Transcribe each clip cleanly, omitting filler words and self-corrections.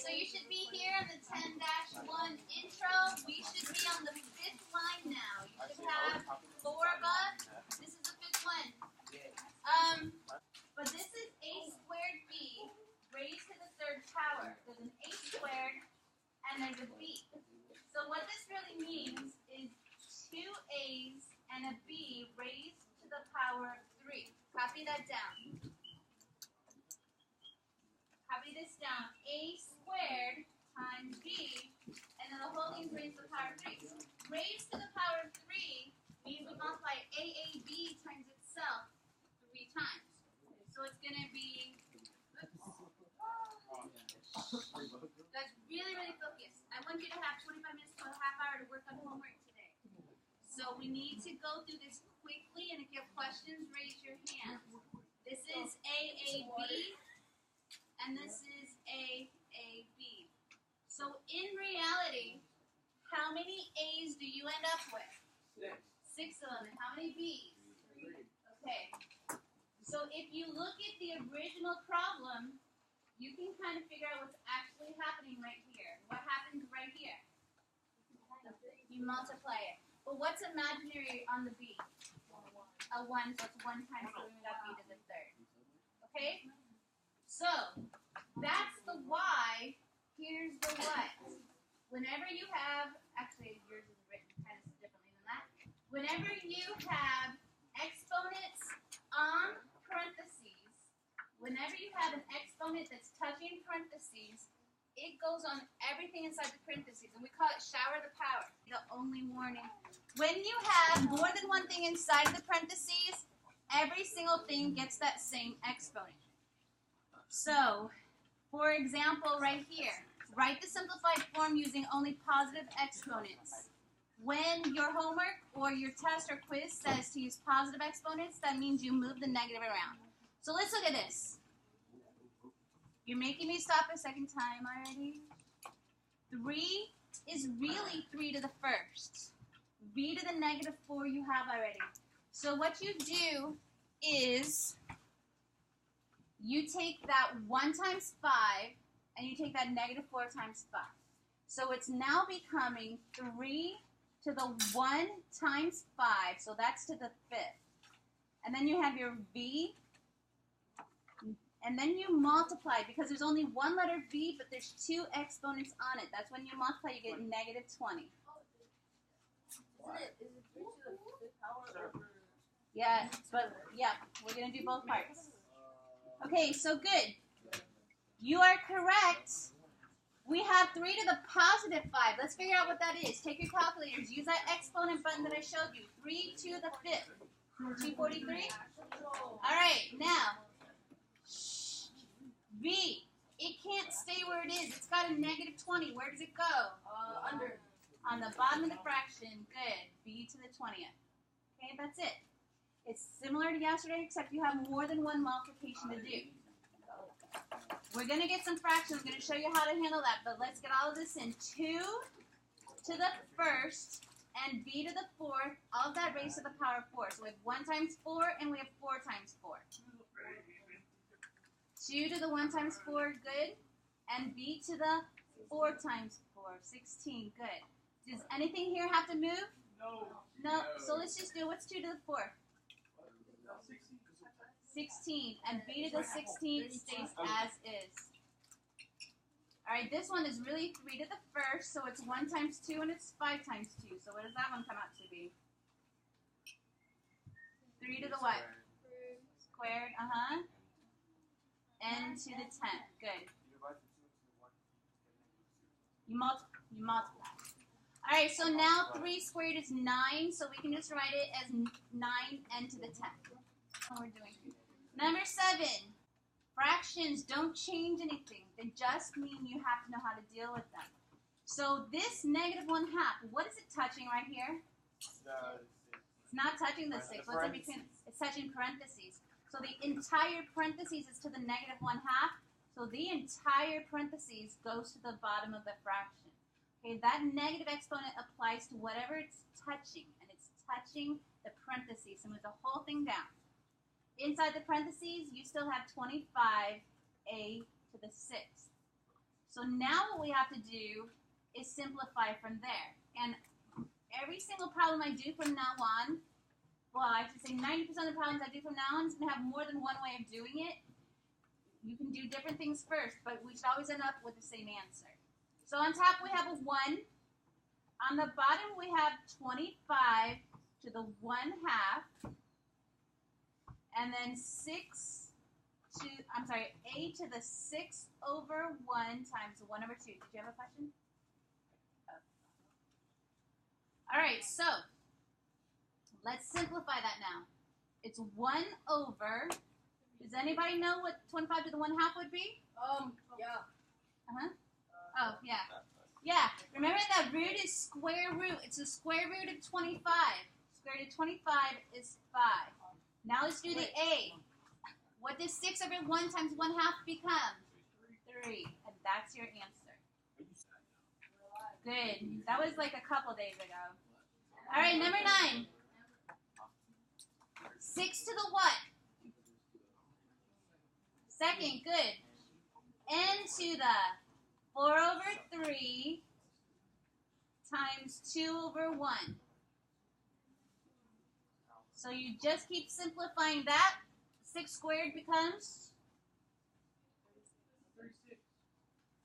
So you should be here on the 10-1 intro. We should be on the 5th line now. You should have 4 above. This is the 5th one. But this is a squared b raised to the 3rd power. There's an a squared and there's a b. So what this really means is 2 a's and a b raised to the power of 3. Copy that down. Copy this down. A squared times b, and then the whole thing's raised to the power of 3. Raised to the power of 3 means we multiply AAB times itself 3 times. So it's going to be, that's really, really focused. I want you to have 25 minutes to a half hour to work on homework today. So we need to go through this quickly, and if you have questions, raise your hand. This is AAB, and this is AAB. So in reality, how many A's do you end up with? 6 of them. And how many B's? 3. Okay. So if you look at the original problem, you can kind of figure out what's actually happening right here. What happens right here? You multiply it. But what's imaginary on the B? A 1, so it's 1 times 3, we got B to the 3rd. Okay? So, that's the y, here's the what. Whenever you have, actually yours is written kind of differently than that. Whenever you have exponents on parentheses, whenever you have an exponent that's touching parentheses, it goes on everything inside the parentheses, and we call it shower the power. The only warning. When you have more than one thing inside of the parentheses, every single thing gets that same exponent. So, for example, right here, write the simplified form using only positive exponents. When your homework or your test or quiz says to use positive exponents, that means you move the negative around. So let's look at this. You're making me stop a second time already. 3 is really 3 to the 1st. B to the negative 4 you have already. So what you do is you take that 1 times 5 and you take that negative 4 times 5. So it's now becoming 3 to the 1 times 5. So that's to the 5th. And then you have your B. And then you multiply, because there's only one letter B, but there's 2 exponents on it. That's when you multiply, you get negative 20. Is it 3 to the 5th power? Yeah, but yeah, we're going to do both parts. Okay, so good. You are correct. We have 3 to the positive 5. Let's figure out what that is. Take your calculators. Use that exponent button that I showed you. 3 to the 5th. 243? All right, now. B, it can't stay where it is. It's got a negative 20. Where does it go? Under. On the bottom of the fraction. Good. B to the 20th. Okay, that's it. It's similar to yesterday, except you have more than one multiplication to do. We're going to get some fractions. I'm going to show you how to handle that, but let's get all of this in. 2 to the 1st and b to the 4th, all of that raised to the power of 4. So we have 1 times 4 and we have 4 times 4. 2 to the 1 times 4, good. And b to the 4 times 4, 16, good. Does anything here have to move? No. So let's just do, what's 2 to the 4th? 16. And b to the 16th stays as is. All right, this one is really 3 to the 1st, so it's 1 times 2 and it's 5 times 2. So what does that one come out to be? 3 to the what? Squared, n to the 10th. Good. You multiply. All right, so now 3 squared is 9, so we can just write it as 9n to the 10th. That's what we're doing. Number 7. Fractions don't change anything. They just mean you have to know how to deal with them. So this negative 1/2, what is it touching right here? It's not touching the 6. What's in between? It's touching parentheses. So the entire parentheses is to the negative 1/2. So the entire parentheses goes to the bottom of the fraction. Okay, that negative exponent applies to whatever it's touching, and it's touching the parentheses. So move the whole thing down. Inside the parentheses, you still have 25a to the 6th. So now what we have to do is simplify from there. And every single problem I do from now on, well, I should say 90% of the problems I do from now on is going to have more than one way of doing it. You can do different things first, but we should always end up with the same answer. So on top we have a 1. On the bottom we have 25 to the 1/2. And then 8 to the 6/1 times 1/2. Did you have a question? All right, so let's simplify that now. It's 1 over. Does anybody know what 25 to the 1/2 would be? Yeah. Oh, yeah. Yeah. Remember that root is square root. It's the square root of 25. Square root of 25 is 5. Now let's do the A. What does 6/1 times 1/2 become? 3. And that's your answer. Good. That was like a couple days ago. All right, number 9. 6 to the what? Second, good. N to the 4/3 times 2/1. So you just keep simplifying that. 6 squared becomes 36.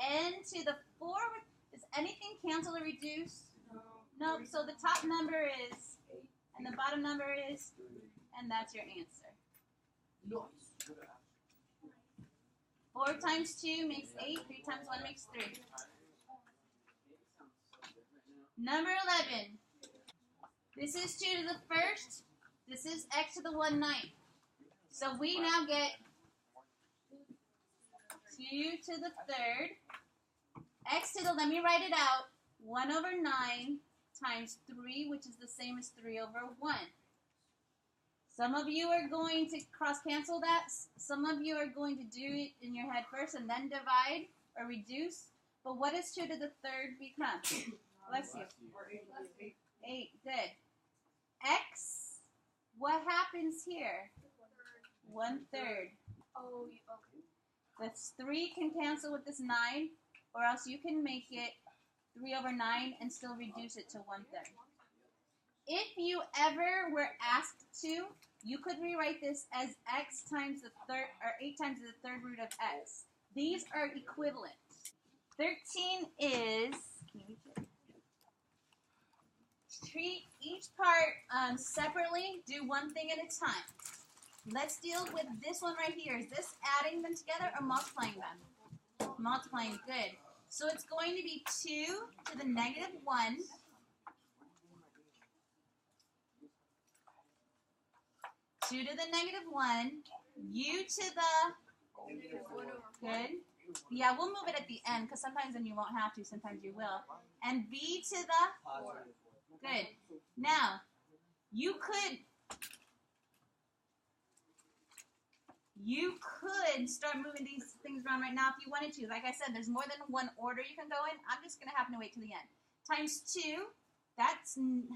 N to the 4. Does anything cancel or reduce? Nope. So the top number is, and the bottom number is, and that's your answer. Nice. 4 times 2 makes 8. 3 times 1 makes 3. Number 11. This is 2 to the 1st. This is x to the 1/9. So we now get 2 to the 3rd. X to the, let me write it out, 1/9 times 3, which is the same as 3/1. Some of you are going to cross-cancel that. Some of you are going to do it in your head first and then divide or reduce. But what does 2 to the 3rd become? Bless you. 8. Good. X, what happens here? 1/3. Oh, okay. This 3 can cancel with this 9, or else you can make it 3/9 and still reduce it to 1/3. If you ever were asked to, you could rewrite this as x times the 3rd, or 8 times the 3rd root of x. These are equivalent. 13 is, can you reach it? Treat each part separately. Do one thing at a time. Let's deal with this one right here. Is this adding them together or multiplying them? Multiplying, good. So it's going to be 2 to the -1. Two to the -1. U to the, good. Yeah, we'll move it at the end because sometimes then you won't have to, sometimes you will. And V to the, good. Now, you could start moving these things around right now if you wanted to. Like I said, there's more than one order you can go in. I'm just going to happen to wait till the end. Times 2, that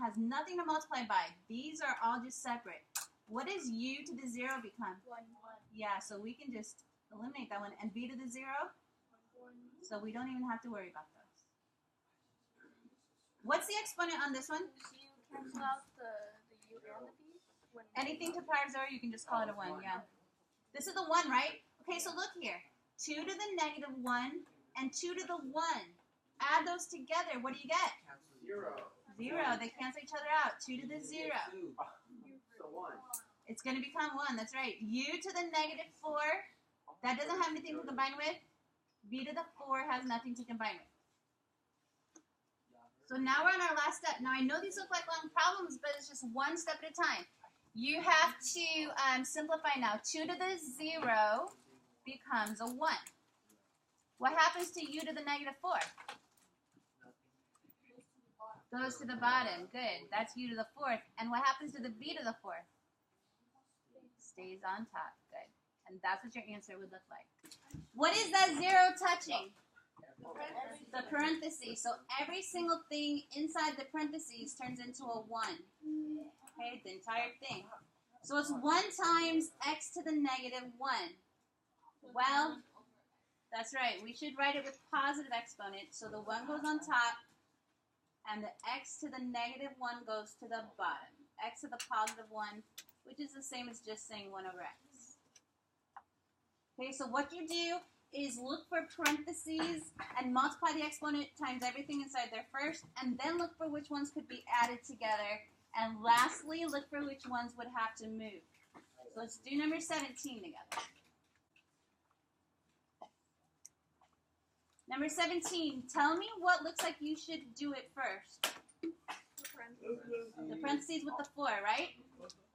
has nothing to multiply by. These are all just separate. What does U to the 0 become? 1. Yeah, so we can just eliminate that one. And V to the 0? So we don't even have to worry about those. What's the exponent on this one? You cancel out the U and the V? Anything to power 0, you can just call it a 1, yeah. This is the 1, right? Okay, so look here. 2 to the -1 and 2 to the 1. Add those together. What do you get? 0. 0. They cancel each other out. 2 to the 0. So 1. It's going to become 1. That's right. U to the -4. That doesn't have anything to combine with. V to the 4 has nothing to combine with. So now we're on our last step. Now I know these look like long problems, but it's just one step at a time. You have to simplify now. 2 to the 0 becomes a 1. What happens to U to the -4? Goes to the bottom. Good. That's U to the 4th. And what happens to the V to the 4th? Stays on top. Good. And that's what your answer would look like. What is that 0 touching? The parentheses. So every single thing inside the parentheses turns into a 1. Okay, the entire thing. So it's 1 times x to the -1. Well, That's right. We should write it with positive exponent. So the 1 goes on top, and the x to the negative 1 goes to the bottom. X to the positive 1, which is the same as just saying 1 over x. Okay, so what you do is look for parentheses and multiply the exponent times everything inside there first, and then look for which ones could be added together, and lastly, look for which ones would have to move. So let's do number 17 together. Number 17, tell me what looks like you should do it first. The parentheses with the 4, right?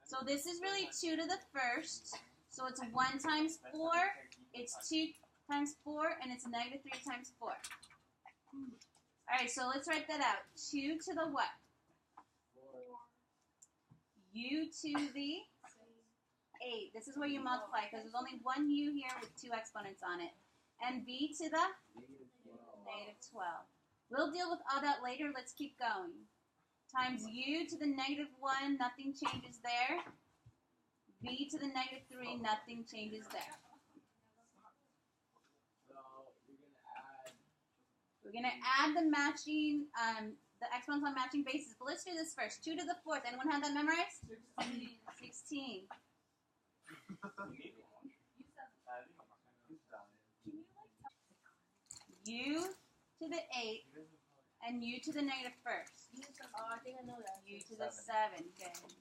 So this is really 2 to the first. So it's 1 times 4, it's 2 times 4, and it's negative 3 times 4. Alright, so let's write that out. 2 to the what? U to the 8. This is where you multiply, because there's only one U here with 2 exponents on it. And B to the negative 12. We'll deal with all that later. Let's keep going. Times U to the negative 1, nothing changes there. B to the negative 3, nothing changes there. We're going to add the matching, the exponents on matching bases. But let's do this first. 2 to the 4th. Anyone have that memorized? 16. U to the 8 and U to the negative 1st. I think I know that. U to the 7. Good.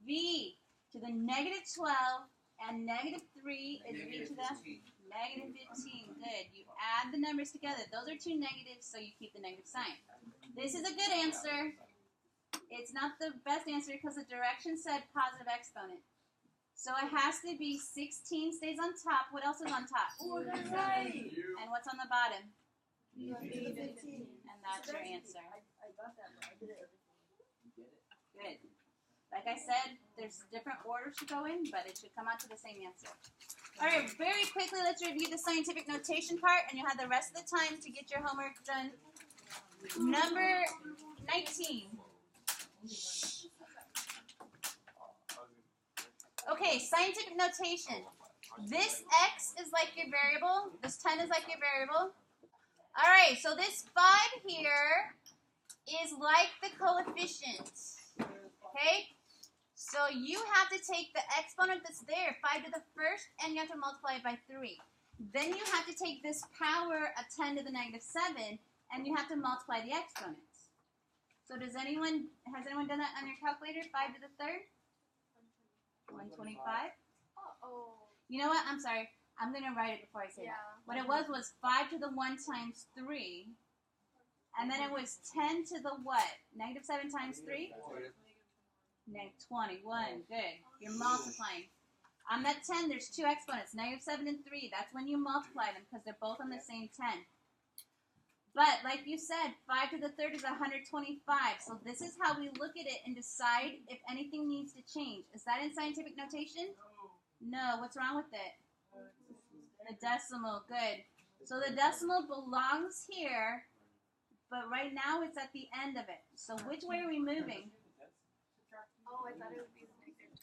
V to the negative 12 and negative 3 is V to the negative 15. Good. You add the numbers together. Those are two negatives, so you keep the negative sign. This is a good answer. It's not the best answer because the direction said positive exponent. So it has to be 16 stays on top. What else is on top? Oh, that's right. And what's on the bottom? U15. And that's your answer. I got that, but I did it. Good. Like I said, there's different orders to go in, but it should come out to the same answer. All right, very quickly, let's review the scientific notation part, and you'll have the rest of the time to get your homework done. Number 19. Okay, scientific notation. This x is like your variable. This 10 is like your variable. All right, so this 5 here is like the coefficient. Okay? So you have to take the exponent that's there, 5 to the first, and you have to multiply it by 3. Then you have to take this power of 10 to the negative 7, and you have to multiply the exponents. So has anyone done that on your calculator? 5 to the third? 125? Oh. You know what? I'm sorry. I'm going to write it before I say that. What it was 5 to the 1 times 3. And then it was 10 to the what? Negative 7 times 3? Negative 21. Good. You're multiplying. On that 10, there's two exponents, negative 7 and 3. That's when you multiply them because they're both on the same 10. But like you said, 5 to the third is 125. So this is how we look at it and decide if anything needs to change. Is that in scientific notation? No. What's wrong with it? The decimal. Good. So the decimal belongs here, but right now it's at the end of it. So which way are we moving? Oh, I thought it would be the negative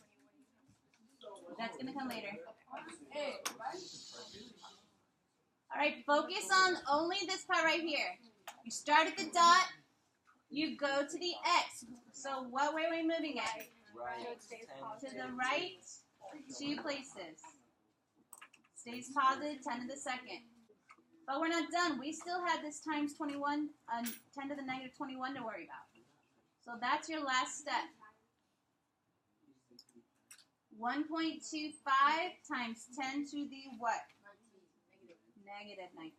21. That's going to come later. All right, focus on only this part right here. You start at the dot, you go to the X. So what way are we moving it? To the right, 2 places. Stays positive, 10 to the second. But we're not done. We still have this times 21, 10 to the negative 21 to worry about. So that's your last step. 1.25 times 10 to the what? Negative 19.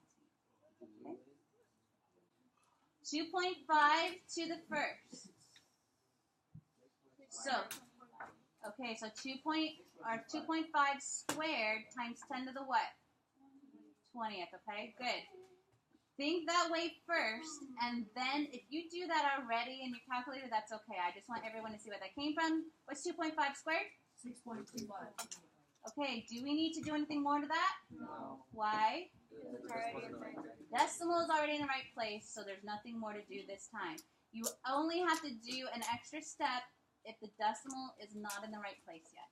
Okay. 2.5 to the first. So, okay, so 2.5 squared times 10 to the what? 20th, okay? Good. Think that way first, and then if you do that already in your calculator, that's okay. I just want everyone to see where that came from. What's 2.5 squared? 6.25. Okay, do we need to do anything more to that? No. Why? It's already in there. Decimal is already in the right place, so there's nothing more to do this time. You only have to do an extra step if the decimal is not in the right place yet.